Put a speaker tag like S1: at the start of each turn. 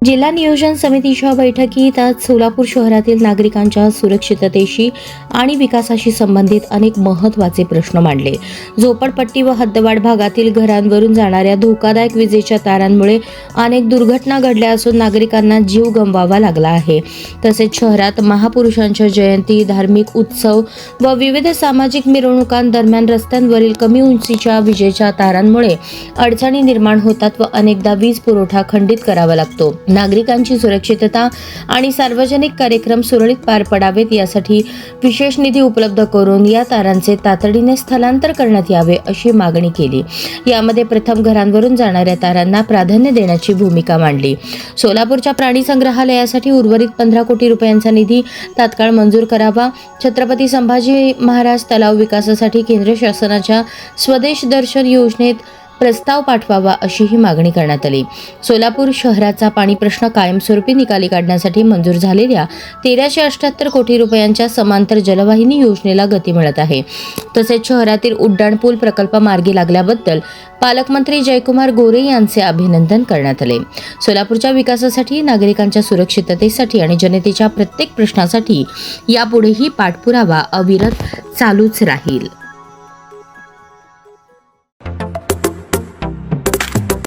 S1: जिल्हा नियोजन समितीच्या बैठकीत आज सोलापूर शहरातील नागरिकांच्या सुरक्षिततेशी आणि विकासाशी संबंधित अनेक महत्त्वाचे प्रश्न मांडले. झोपडपट्टी व हद्दवाढ भागातील घरांवरून जाणाऱ्या धोकादायक विजेच्या तारांमुळे अनेक दुर्घटना घडल्या असून नागरिकांना जीव गमवावा लागला आहे. तसेच शहरात महापुरुषांच्या जयंती, धार्मिक उत्सव व विविध सामाजिक मिरवणुकांदरम्यान रस्त्यांवरील कमी उंचीच्या विजेच्या तारांमुळे अडचणी निर्माण होतात व अनेकदा वीज पुरवठा खंडित करावा लागतो. नागरिकांची सुरक्षितता आणि सार्वजनिक कार्यक्रम सुरळीत पार पडावेत यासाठी विशेष निधी उपलब्ध करून या तारांचे तातडीने स्थलांतर करण्यात यावे अशी मागणी केली. यामध्ये प्रथम घरांवरून जाणाऱ्या तारांना प्राधान्य देण्याची भूमिका मांडली. सोलापूरच्या प्राणी संग्रहालयासाठी उर्वरित 15 कोटी रुपयांचा निधी तात्काळ मंजूर करावा. छत्रपती संभाजी महाराज तलाव विकासासाठी केंद्र शासनाच्या स्वदेश दर्शन योजनेत प्रस्ताव पाठवावा अशीही मागणी करण्यात आली. सोलापूर शहराचा पाणी प्रश्न कायमस्वरूपी निकाली काढण्यासाठी मंजूर झालेल्या 1378 कोटी रुपयांच्या समांतर जलवाहिनी योजनेला गती मिळत आहे. तसेच शहरातील उड्डाणपूल प्रकल्प मार्गी लागल्याबद्दल पालकमंत्री जयकुमार गोरे यांचे अभिनंदन करण्यात आले. सोलापूरच्या विकासासाठी, नागरिकांच्या सुरक्षिततेसाठी आणि जनतेच्या प्रत्येक प्रश्नासाठी यापुढेही पाठपुरावा अविरत चालूच राहील.